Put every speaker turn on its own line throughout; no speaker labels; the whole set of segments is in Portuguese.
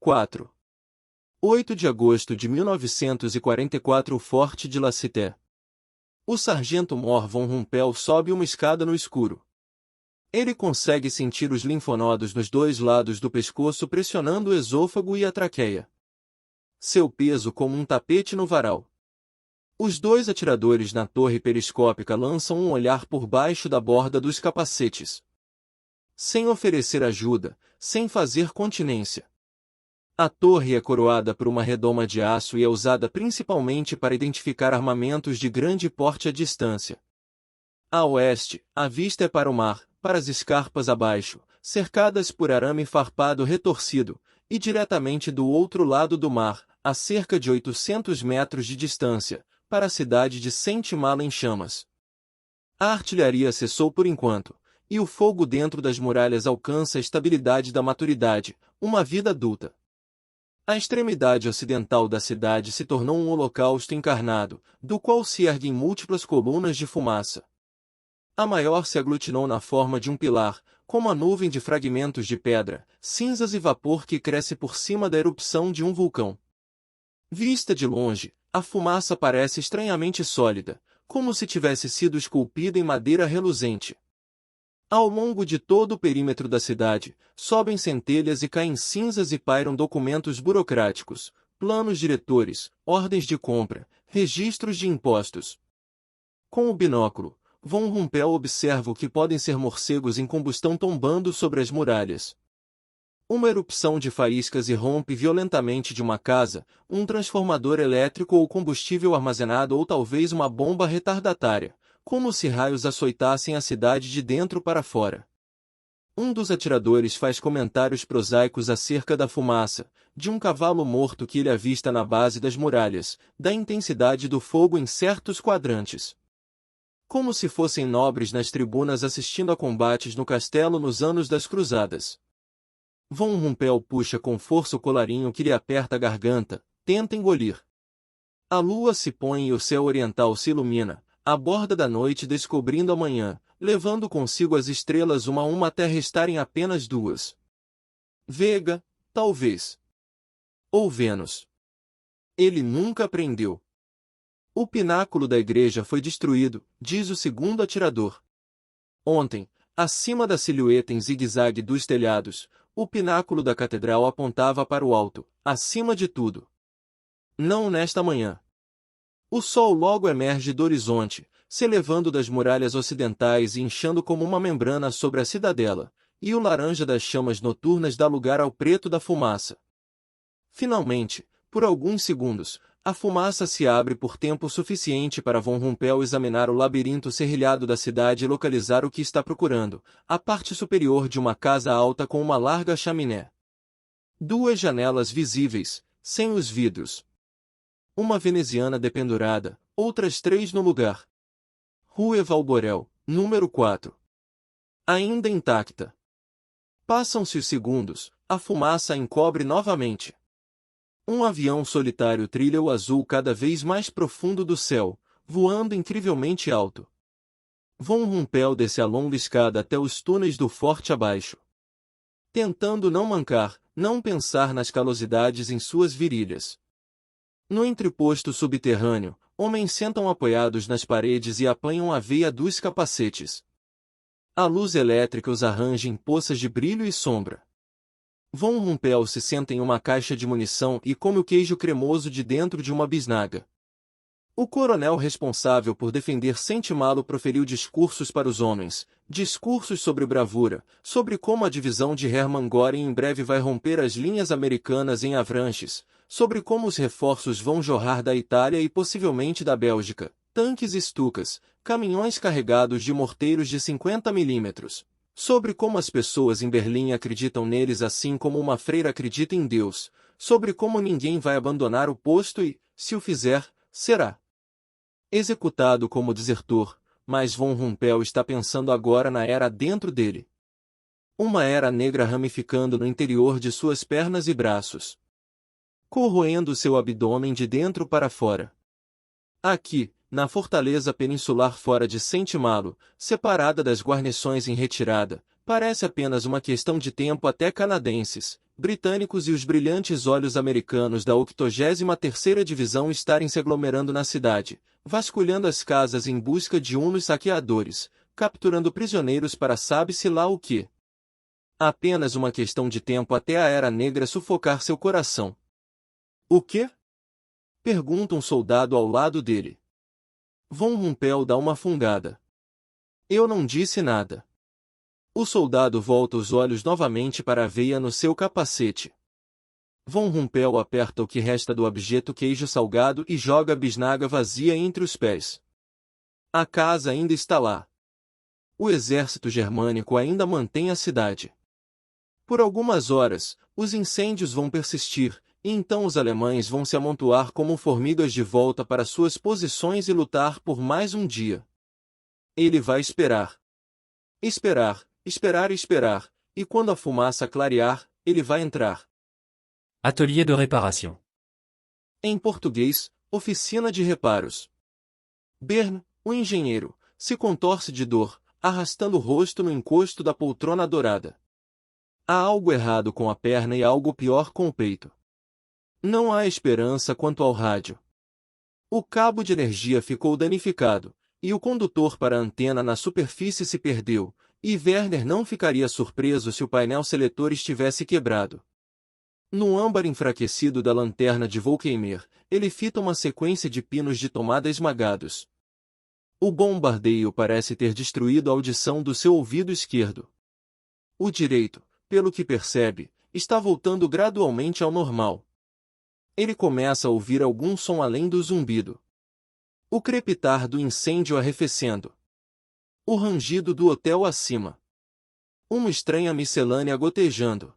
4. 8 de agosto de 1944 O Forte de La Cité. O sargento Mor von Rumpel sobe uma escada no escuro. Ele consegue sentir os linfonodos nos dois lados do pescoço pressionando o esôfago e a traqueia. Seu peso como um tapete no varal. Os dois atiradores na torre periscópica lançam um olhar por baixo da borda dos capacetes. Sem oferecer ajuda, sem fazer continência. A torre é coroada por uma redoma de aço e é usada principalmente para identificar armamentos de grande porte à distância. A oeste, a vista é para o mar, para as escarpas abaixo, cercadas por arame farpado retorcido, e diretamente do outro lado do mar, a cerca de 800 metros de distância, para a cidade de Saint-Malo em chamas. A artilharia cessou por enquanto, e o fogo dentro das muralhas alcança a estabilidade da maturidade, uma vida adulta. A extremidade ocidental da cidade se tornou um holocausto encarnado, do qual se erguem múltiplas colunas de fumaça. A maior se aglutinou na forma de um pilar, como a nuvem de fragmentos de pedra, cinzas e vapor que cresce por cima da erupção de um vulcão. Vista de longe, a fumaça parece estranhamente sólida, como se tivesse sido esculpida em madeira reluzente. Ao longo de todo o perímetro da cidade, sobem centelhas e caem cinzas e pairam documentos burocráticos, planos diretores, ordens de compra, registros de impostos. Com o binóculo, von Rumpel observa o que podem ser morcegos em combustão tombando sobre as muralhas. Uma erupção de faíscas irrompe violentamente de uma casa, um transformador elétrico ou combustível armazenado ou talvez uma bomba retardatária, como se raios açoitassem a cidade de dentro para fora. Um dos atiradores faz comentários prosaicos acerca da fumaça, de um cavalo morto que ele avista na base das muralhas, da intensidade do fogo em certos quadrantes. Como se fossem nobres nas tribunas assistindo a combates no castelo nos anos das cruzadas. Von Rumpel puxa com força o colarinho que lhe aperta a garganta, tenta engolir. A lua se põe e o céu oriental se ilumina, à borda da noite descobrindo a manhã, levando consigo as estrelas uma a uma até restarem apenas duas. Vega, talvez. Ou Vênus. Ele nunca aprendeu. O pináculo da igreja foi destruído, diz o segundo atirador. Ontem, acima da silhueta em zigue-zague dos telhados, o pináculo da catedral apontava para o alto, acima de tudo. Não nesta manhã. O sol logo emerge do horizonte, se elevando das muralhas ocidentais e inchando como uma membrana sobre a cidadela, e o laranja das chamas noturnas dá lugar ao preto da fumaça. Finalmente, por alguns segundos, a fumaça se abre por tempo suficiente para von Rumpel examinar o labirinto serrilhado da cidade e localizar o que está procurando, a parte superior de uma casa alta com uma larga chaminé. Duas janelas visíveis, sem os vidros. Uma veneziana dependurada, outras 3 no lugar. Rue Valborel, número 4. Ainda intacta. Passam-se os segundos, a fumaça a encobre novamente. Um avião solitário trilha o azul cada vez mais profundo do céu, voando incrivelmente alto. Von Rumpel desce a longa escada até os túneis do forte abaixo. Tentando não mancar, não pensar nas calosidades em suas virilhas. No entreposto subterrâneo, homens sentam apoiados nas paredes e apanham a veia dos capacetes. A luz elétrica os arranja em poças de brilho e sombra. Von Rumpel se senta em uma caixa de munição e come o queijo cremoso de dentro de uma bisnaga. O coronel responsável por defender Saint-Malo proferiu discursos para os homens, discursos sobre bravura, sobre como a divisão de Hermann Göring em breve vai romper as linhas americanas em Avranches, sobre como os reforços vão jorrar da Itália e possivelmente da Bélgica, tanques Stukas, caminhões carregados de morteiros de 50 mm, sobre como as pessoas em Berlim acreditam neles assim como uma freira acredita em Deus, sobre como ninguém vai abandonar o posto e, se o fizer, será executado como desertor, mas von Rumpel está pensando agora na era dentro dele. Uma era negra ramificando no interior de suas pernas e braços, corroendo seu abdômen de dentro para fora. Aqui, na fortaleza peninsular fora de Saint-Malo, separada das guarnições em retirada, parece apenas uma questão de tempo até canadenses, britânicos e os brilhantes olhos americanos da 83ª Divisão estarem se aglomerando na cidade, vasculhando as casas em busca de uns saqueadores, capturando prisioneiros para sabe-se lá o quê. Apenas uma questão de tempo até a Era Negra sufocar seu coração. O quê? Pergunta um soldado ao lado dele. Von Rumpel dá uma fungada. Eu não disse nada. O soldado volta os olhos novamente para a veia no seu capacete. Von Rumpel aperta o que resta do abjeto queijo salgado e joga a bisnaga vazia entre os pés. A casa ainda está lá. O exército germânico ainda mantém a cidade. Por algumas horas, os incêndios vão persistir, e então os alemães vão se amontoar como formigas de volta para suas posições e lutar por mais um dia. Ele vai esperar. Esperar, esperar e esperar, e quando a fumaça clarear, ele vai entrar.
Atelier de réparation.
Em português, oficina de reparos. Bern, o engenheiro, se contorce de dor, arrastando o rosto no encosto da poltrona dourada. Há algo errado com a perna e algo pior com o peito. Não há esperança quanto ao rádio. O cabo de energia ficou danificado, e o condutor para a antena na superfície se perdeu, e Werner não ficaria surpreso se o painel seletor estivesse quebrado. No âmbar enfraquecido da lanterna de Volkheimer, ele fita uma sequência de pinos de tomada esmagados. O bombardeio parece ter destruído a audição do seu ouvido esquerdo. O direito, pelo que percebe, está voltando gradualmente ao normal. Ele começa a ouvir algum som além do zumbido. O crepitar do incêndio arrefecendo. O rangido do hotel acima. Uma estranha miscelânea gotejando.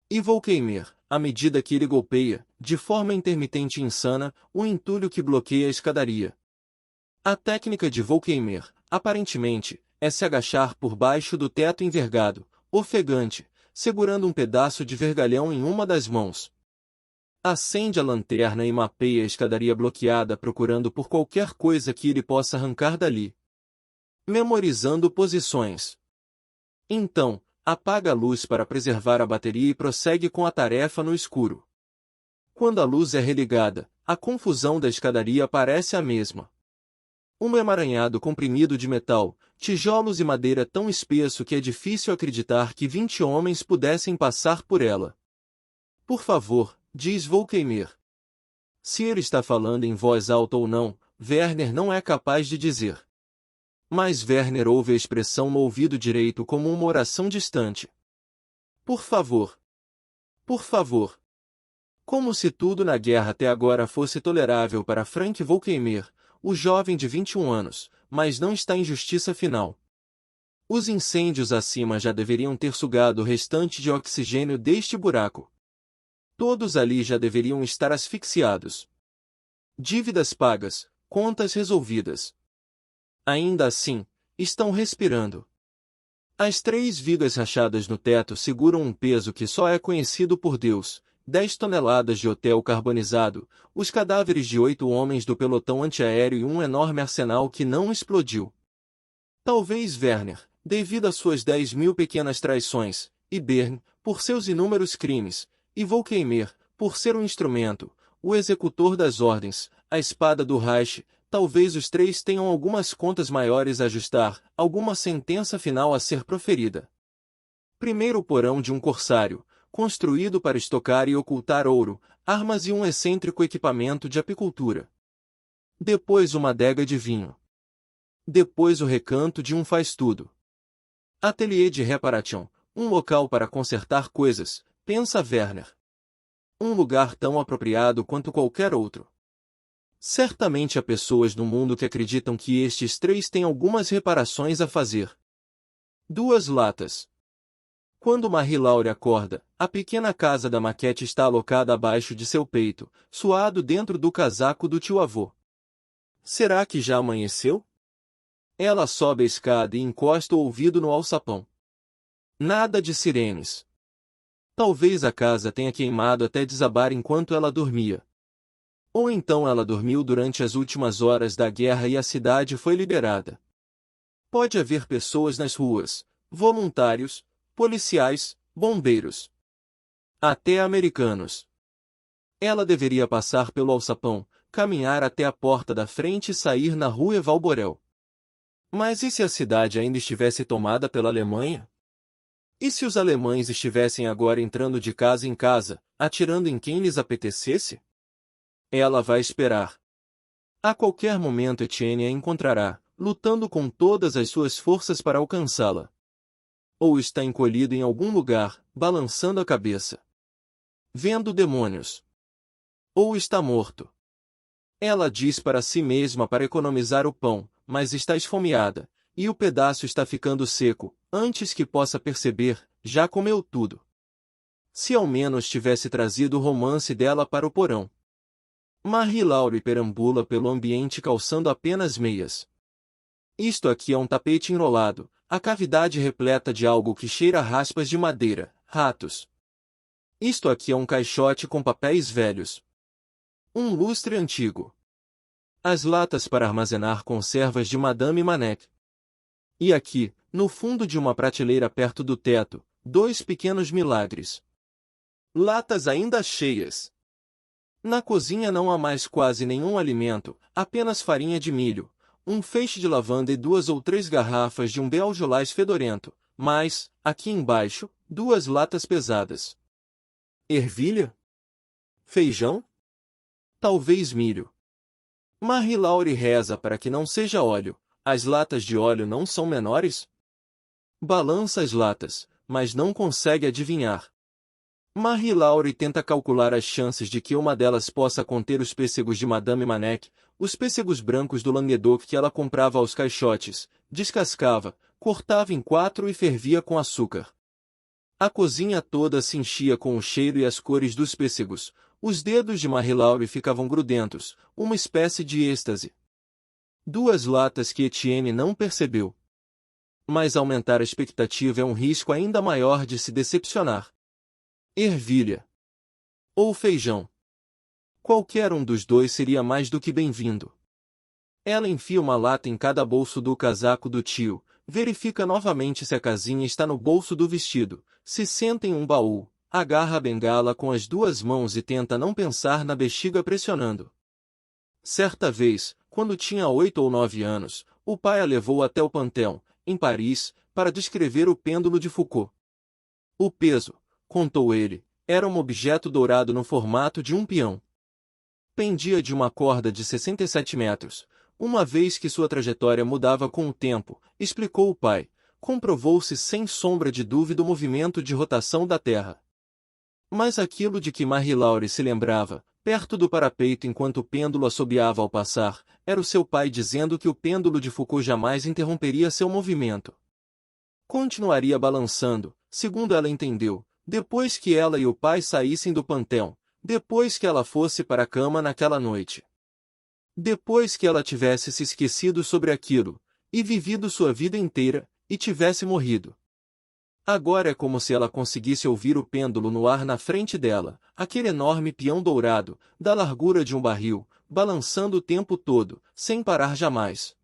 E Volkheimer, à medida que ele golpeia, de forma intermitente e insana, o entulho que bloqueia a escadaria. A técnica de Volkheimer, aparentemente, é se agachar por baixo do teto envergado, ofegante, segurando um pedaço de vergalhão em uma das mãos. Acende a lanterna e mapeia a escadaria bloqueada procurando por qualquer coisa que ele possa arrancar dali. Memorizando posições. Então, apaga a luz para preservar a bateria e prossegue com a tarefa no escuro. Quando a luz é religada, a confusão da escadaria parece a mesma. Um emaranhado comprimido de metal, tijolos e madeira tão espesso que é difícil acreditar que 20 homens pudessem passar por ela. Por favor, diz Volkheimer. Se ele está falando em voz alta ou não, Werner não é capaz de dizer. Mas Werner ouve a expressão no ouvido direito como uma oração distante. Por favor. Por favor. Como se tudo na guerra até agora fosse tolerável para Frank Volkheimer, o jovem de 21 anos, mas não está em justiça final. Os incêndios acima já deveriam ter sugado o restante de oxigênio deste buraco. Todos ali já deveriam estar asfixiados. Dívidas pagas, contas resolvidas. Ainda assim, estão respirando. As 3 vigas rachadas no teto seguram um peso que só é conhecido por Deus, 10 toneladas de hotel carbonizado, os cadáveres de 8 homens do pelotão antiaéreo e um enorme arsenal que não explodiu. Talvez Werner, devido às suas 10.000 pequenas traições, e Bern, por seus inúmeros crimes, e Volkheimer, por ser um instrumento, o executor das ordens, a espada do Reich, talvez os 3 tenham algumas contas maiores a ajustar, alguma sentença final a ser proferida. Primeiro o porão de um corsário, construído para estocar e ocultar ouro, armas e um excêntrico equipamento de apicultura. Depois uma adega de vinho. Depois o recanto de um faz-tudo. Atelier de réparation, um local para consertar coisas, pensa Werner. Um lugar tão apropriado quanto qualquer outro. Certamente há pessoas no mundo que acreditam que estes 3 têm algumas reparações a fazer. 2 latas. Quando Marie-Laure acorda, a pequena casa da maquete está alocada abaixo de seu peito, suado dentro do casaco do tio-avô. Será que já amanheceu? Ela sobe a escada e encosta o ouvido no alçapão. Nada de sirenes. Talvez a casa tenha queimado até desabar enquanto ela dormia. Ou então ela dormiu durante as últimas horas da guerra e a cidade foi liberada. Pode haver pessoas nas ruas, voluntários, policiais, bombeiros. Até americanos. Ela deveria passar pelo alçapão, caminhar até a porta da frente e sair na rua Valborel. Mas e se a cidade ainda estivesse tomada pela Alemanha? E se os alemães estivessem agora entrando de casa em casa, atirando em quem lhes apetecesse? Ela vai esperar. A qualquer momento Etienne a encontrará, lutando com todas as suas forças para alcançá-la. Ou está encolhido em algum lugar, balançando a cabeça, vendo demônios. Ou está morto. Ela diz para si mesma para economizar o pão, mas está esfomeada, e o pedaço está ficando seco. Antes que possa perceber, já comeu tudo. Se ao menos tivesse trazido o romance dela para o porão. Marie-Laure perambula pelo ambiente calçando apenas meias. Isto aqui é um tapete enrolado, a cavidade repleta de algo que cheira a raspas de madeira, ratos. Isto aqui é um caixote com papéis velhos. Um lustre antigo. As latas para armazenar conservas de Madame Manette. E aqui, no fundo de uma prateleira perto do teto, 2 pequenos milagres. Latas ainda cheias. Na cozinha não há mais quase nenhum alimento, apenas farinha de milho, um feixe de lavanda e 2 ou 3 garrafas de um Beaujolais fedorento, mas, aqui embaixo, 2 latas pesadas. Ervilha? Feijão? Talvez milho. Marie-Laure reza para que não seja óleo. As latas de óleo não são menores? Balança as latas, mas não consegue adivinhar. Marie-Laure tenta calcular as chances de que uma delas possa conter os pêssegos de Madame Manette, os pêssegos brancos do Languedoc que ela comprava aos caixotes, descascava, cortava em 4 e fervia com açúcar. A cozinha toda se enchia com o cheiro e as cores dos pêssegos. Os dedos de Marie-Laure ficavam grudentos, uma espécie de êxtase. 2 latas que Etienne não percebeu. Mas aumentar a expectativa é um risco ainda maior de se decepcionar. Ervilha. Ou feijão. Qualquer um dos dois seria mais do que bem-vindo. Ela enfia uma lata em cada bolso do casaco do tio, verifica novamente se a casinha está no bolso do vestido, se senta em um baú, agarra a bengala com as 2 mãos e tenta não pensar na bexiga pressionando. Certa vez, quando tinha 8 ou 9 anos, o pai a levou até o Panteão, em Paris, para descrever o pêndulo de Foucault. O peso, contou ele, era um objeto dourado no formato de um peão. Pendia de uma corda de 67 metros, uma vez que sua trajetória mudava com o tempo, explicou o pai, comprovou-se sem sombra de dúvida o movimento de rotação da Terra. Mas aquilo de que Marie-Laure se lembrava, perto do parapeito enquanto o pêndulo assobiava ao passar, era o seu pai dizendo que o pêndulo de Foucault jamais interromperia seu movimento. Continuaria balançando, segundo ela entendeu, depois que ela e o pai saíssem do Panteão, depois que ela fosse para a cama naquela noite. Depois que ela tivesse se esquecido sobre aquilo, e vivido sua vida inteira, e tivesse morrido. Agora é como se ela conseguisse ouvir o pêndulo no ar na frente dela, aquele enorme peão dourado, da largura de um barril, balançando o tempo todo, sem parar jamais.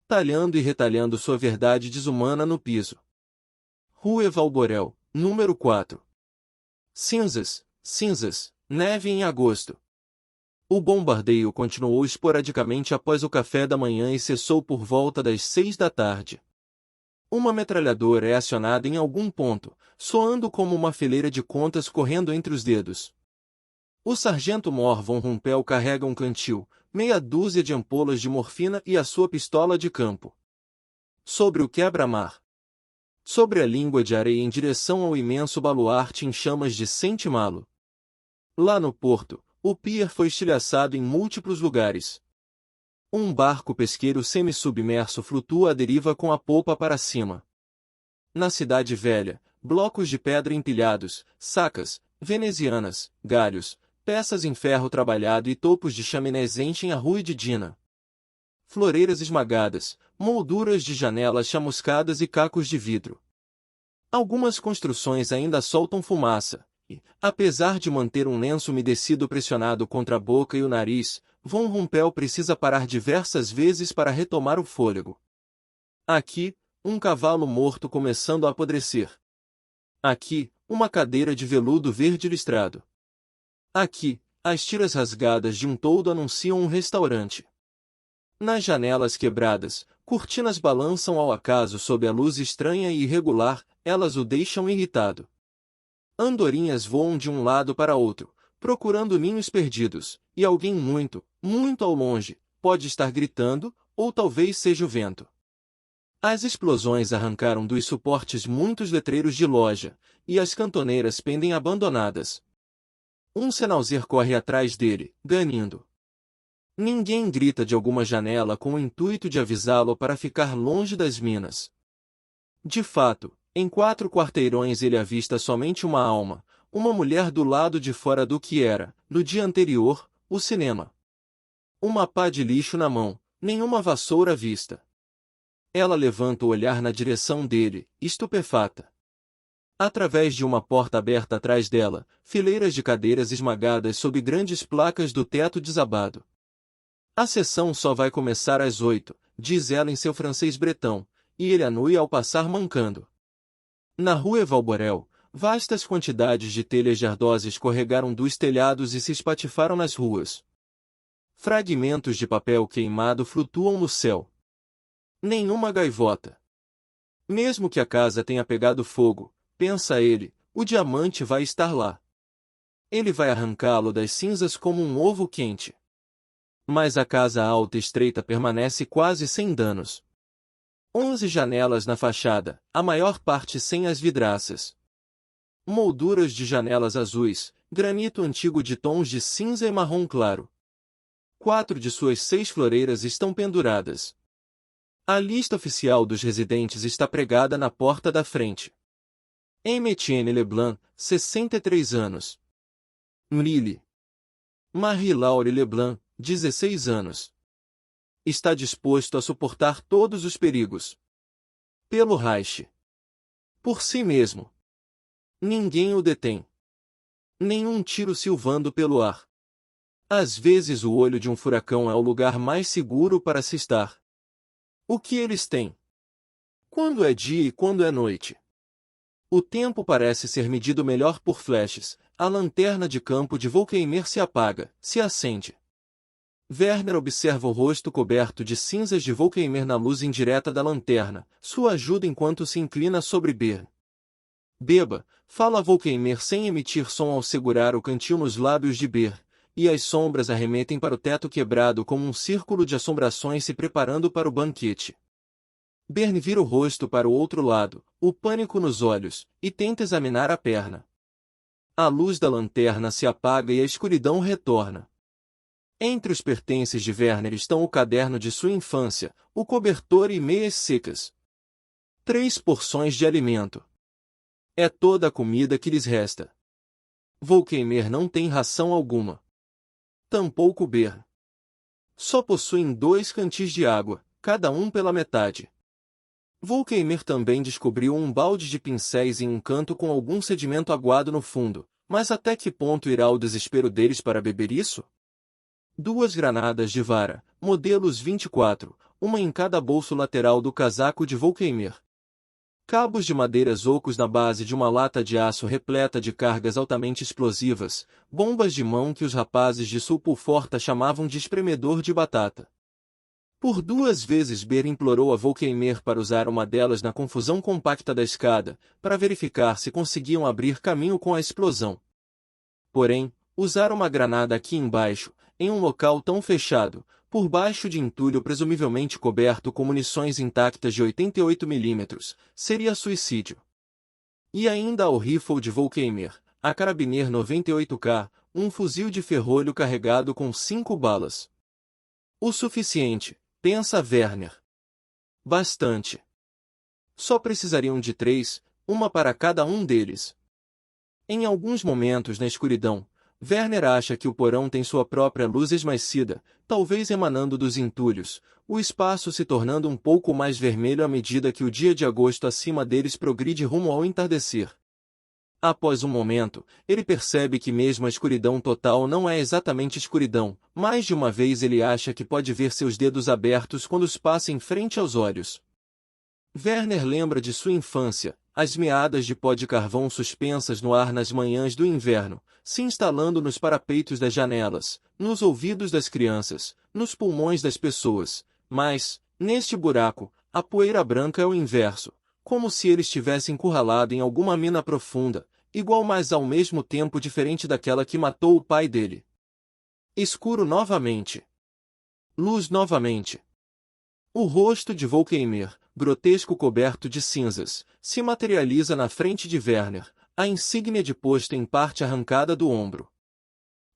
Talhando e retalhando sua verdade desumana no piso. Rue Valborel, número 4. Cinzas, cinzas, neve em agosto. O bombardeio continuou esporadicamente após o café da manhã e cessou por volta das 6 da tarde. Uma metralhadora é acionada em algum ponto, soando como uma fileira de contas correndo entre os dedos. O sargento Mor von Rumpel carrega um cantil, meia dúzia de ampolas de morfina e a sua pistola de campo. Sobre o quebra-mar. Sobre a língua de areia em direção ao imenso baluarte em chamas de Saint-Malo. Lá no porto, o pier foi estilhaçado em múltiplos lugares. Um barco pesqueiro semi-submerso flutua à deriva com a polpa para cima. Na cidade velha, blocos de pedra empilhados, sacas, venezianas, galhos, peças em ferro trabalhado e topos de chaminés enchem a rua de Dina. Floreiras esmagadas, molduras de janelas chamuscadas e cacos de vidro. Algumas construções ainda soltam fumaça, e, apesar de manter um lenço umedecido pressionado contra a boca e o nariz, Von Rumpel precisa parar diversas vezes para retomar o fôlego. Aqui, um cavalo morto começando a apodrecer. Aqui, uma cadeira de veludo verde listrado. Aqui, as tiras rasgadas de um toldo anunciam um restaurante. Nas janelas quebradas, cortinas balançam ao acaso sob a luz estranha e irregular, elas o deixam irritado. Andorinhas voam de um lado para outro, procurando ninhos perdidos, e alguém muito, muito ao longe, pode estar gritando, ou talvez seja o vento. As explosões arrancaram dos suportes muitos letreiros de loja, e as cantoneiras pendem abandonadas. Um Sennhauser corre atrás dele, ganindo. Ninguém grita de alguma janela com o intuito de avisá-lo para ficar longe das minas. De fato, em 4 quarteirões ele avista somente uma alma, uma mulher do lado de fora do que era, no dia anterior, o cinema. Uma pá de lixo na mão, nenhuma vassoura à vista. Ela levanta o olhar na direção dele, estupefata. Através de uma porta aberta atrás dela, fileiras de cadeiras esmagadas sob grandes placas do teto desabado. A sessão só vai começar às 8, diz ela em seu francês bretão, e ele anui ao passar mancando. Na rua Evalborel, vastas quantidades de telhas de ardósia escorregaram dos telhados e se espatifaram nas ruas. Fragmentos de papel queimado flutuam no céu. Nenhuma gaivota. Mesmo que a casa tenha pegado fogo, pensa ele, o diamante vai estar lá. Ele vai arrancá-lo das cinzas como um ovo quente. Mas a casa alta e estreita permanece quase sem danos. 11 janelas na fachada, a maior parte sem as vidraças. Molduras de janelas azuis, granito antigo de tons de cinza e marrom claro. 4 de suas 6 floreiras estão penduradas. A lista oficial dos residentes está pregada na porta da frente. Etienne Leblanc, 63 anos. Lily. Marie-Laure Leblanc, 16 anos. Está disposto a suportar todos os perigos. Pelo Reich. Por si mesmo. Ninguém o detém. Nenhum tiro silvando pelo ar. Às vezes o olho de um furacão é o lugar mais seguro para se estar. O que eles têm? Quando é dia e quando é noite? O tempo parece ser medido melhor por flashes. A lanterna de campo de Volkheimer se apaga, se acende. Werner observa o rosto coberto de cinzas de Volkheimer na luz indireta da lanterna, sua ajuda enquanto se inclina sobre Bern. Beba, fala Volkheimer sem emitir som ao segurar o cantil nos lábios de Bern, e as sombras arremetem para o teto quebrado como um círculo de assombrações se preparando para o banquete. Bern vira o rosto para o outro lado, o pânico nos olhos, e tenta examinar a perna. A luz da lanterna se apaga e a escuridão retorna. Entre os pertences de Werner estão o caderno de sua infância, o cobertor e meias secas. 3 porções de alimento. É toda a comida que lhes resta. Volkheimer não tem ração alguma. Tampouco Bern. Só possuem 2 cantis de água, cada um pela metade. Volkheimer também descobriu um balde de pincéis em um canto com algum sedimento aguado no fundo, mas até que ponto irá o desespero deles para beber isso? 2 granadas de vara, modelos 24, uma em cada bolso lateral do casaco de Volkheimer. Cabos de madeiras ocos na base de uma lata de aço repleta de cargas altamente explosivas, bombas de mão que os rapazes de Sulpulforta chamavam de espremedor de batata. Por 2 vezes Bern implorou a Volkheimer para usar uma delas na confusão compacta da escada, para verificar se conseguiam abrir caminho com a explosão. Porém, usar uma granada aqui embaixo, em um local tão fechado, por baixo de entulho presumivelmente coberto com munições intactas de 88 mm, seria suicídio. E ainda ao rifle de Volkheimer, a Karabiner 98K, um fuzil de ferrolho carregado com 5 balas. O suficiente, pensa Werner. Bastante. Só precisariam de 3, uma para cada um deles. Em alguns momentos na escuridão, Werner acha que o porão tem sua própria luz esmaecida, talvez emanando dos entulhos, o espaço se tornando um pouco mais vermelho à medida que o dia de agosto acima deles progride rumo ao entardecer. Após um momento, ele percebe que mesmo a escuridão total não é exatamente escuridão, mais de uma vez ele acha que pode ver seus dedos abertos quando os passa em frente aos olhos. Werner lembra de sua infância, as meadas de pó de carvão suspensas no ar nas manhãs do inverno, se instalando nos parapeitos das janelas, nos ouvidos das crianças, nos pulmões das pessoas. Mas, neste buraco, a poeira branca é o inverso, como se ele estivesse encurralado em alguma mina profunda, igual mas ao mesmo tempo diferente daquela que matou o pai dele. Escuro novamente. Luz novamente. O rosto de Volkeimer, grotesco coberto de cinzas, se materializa na frente de Werner, a insígnia de posto em parte arrancada do ombro.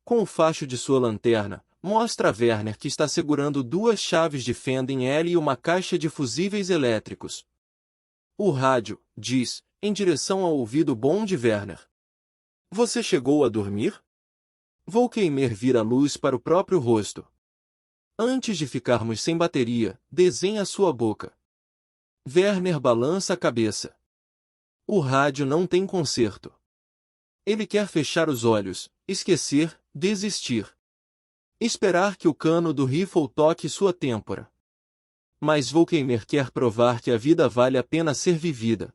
Com o facho de sua lanterna, mostra a Werner que está segurando duas chaves de fenda em L e uma caixa de fusíveis elétricos. O rádio, diz, em direção ao ouvido bom de Werner. Você chegou a dormir? Volkeimer vira a luz para o próprio rosto. Antes de ficarmos sem bateria, desenha sua boca. Werner balança a cabeça. O rádio não tem conserto. Ele quer fechar os olhos, esquecer, desistir. Esperar que o cano do rifle toque sua têmpora. Mas Volkeimer quer provar que a vida vale a pena ser vivida.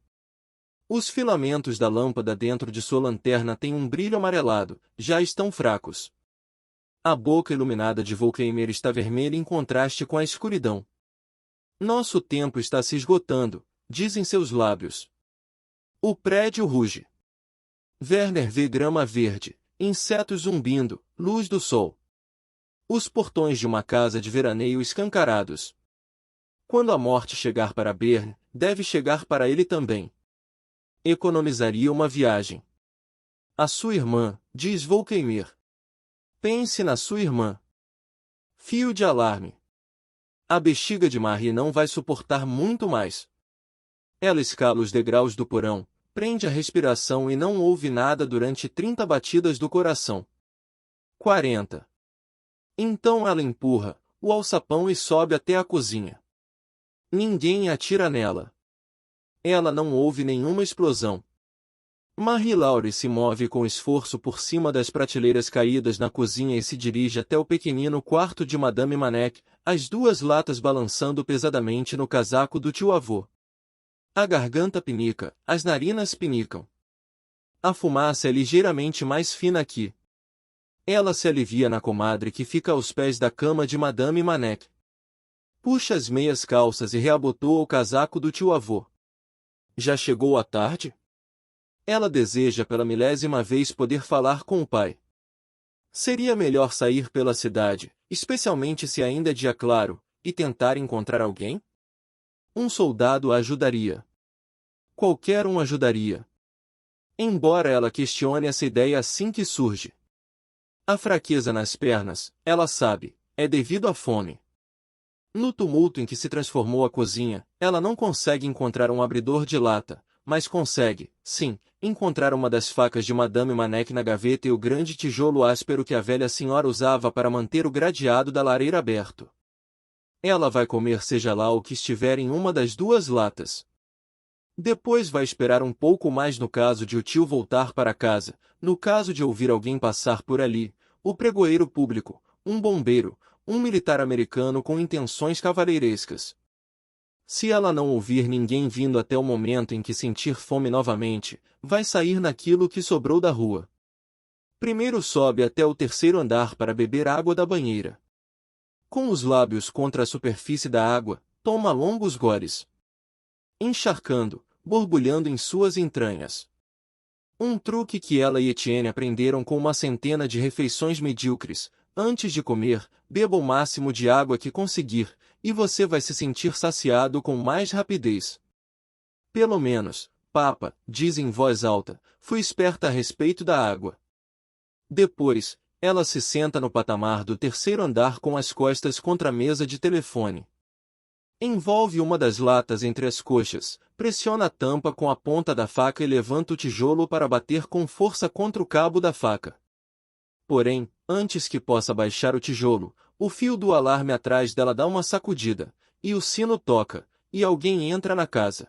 Os filamentos da lâmpada dentro de sua lanterna têm um brilho amarelado, já estão fracos. A boca iluminada de Volkeimer está vermelha em contraste com a escuridão. Nosso tempo está se esgotando, dizem seus lábios. O prédio ruge. Werner vê grama verde, insetos zumbindo, luz do sol. Os portões de uma casa de veraneio escancarados. Quando a morte chegar para Bern, deve chegar para ele também. Economizaria uma viagem. A sua irmã, diz Volkeimer. Pense na sua irmã. Fio de alarme. A bexiga de Marie não vai suportar muito mais. Ela escala os degraus do porão, prende a respiração e não ouve nada durante 30 batidas do coração. 40. Então ela empurra o alçapão e sobe até a cozinha. Ninguém atira nela. Ela não ouve nenhuma explosão. Marie-Laure se move com esforço por cima das prateleiras caídas na cozinha e se dirige até o pequenino quarto de Madame Manek, as duas latas balançando pesadamente no casaco do tio-avô. A garganta pinica, as narinas pinicam. A fumaça é ligeiramente mais fina aqui. Ela se alivia na comadre que fica aos pés da cama de Madame Manek. Puxa as meias calças e reabotoa o casaco do tio-avô. Já chegou a tarde? Ela deseja pela milésima vez poder falar com o pai. Seria melhor sair pela cidade, especialmente se ainda é dia claro, e tentar encontrar alguém? Um soldado a ajudaria. Qualquer um ajudaria. Embora ela questione essa ideia assim que surge. A fraqueza nas pernas, ela sabe, é devido à fome. No tumulto em que se transformou a cozinha, ela não consegue encontrar um abridor de lata, mas consegue, sim, encontrar uma das facas de Madame Manek na gaveta e o grande tijolo áspero que a velha senhora usava para manter o gradeado da lareira aberto. Ela vai comer seja lá o que estiver em uma das duas latas. Depois vai esperar um pouco mais no caso de o tio voltar para casa, no caso de ouvir alguém passar por ali, o pregoeiro público, um bombeiro, um militar americano com intenções cavalheirescas. Se ela não ouvir ninguém vindo até o momento em que sentir fome novamente, vai sair naquilo que sobrou da rua. Primeiro sobe até o terceiro andar para beber água da banheira. Com os lábios contra a superfície da água, toma longos goles. Encharcando, borbulhando em suas entranhas. Um truque que ela e Etienne aprenderam com uma centena de refeições medíocres. Antes de comer, beba o máximo de água que conseguir, e você vai se sentir saciado com mais rapidez. Pelo menos, papa, diz em voz alta, fui esperta a respeito da água. Depois, ela se senta no patamar do terceiro andar com as costas contra a mesa de telefone. Envolve uma das latas entre as coxas, pressiona a tampa com a ponta da faca e levanta o tijolo para bater com força contra o cabo da faca. Porém, antes que possa baixar o tijolo, o fio do alarme atrás dela dá uma sacudida, e o sino toca, e alguém entra na casa.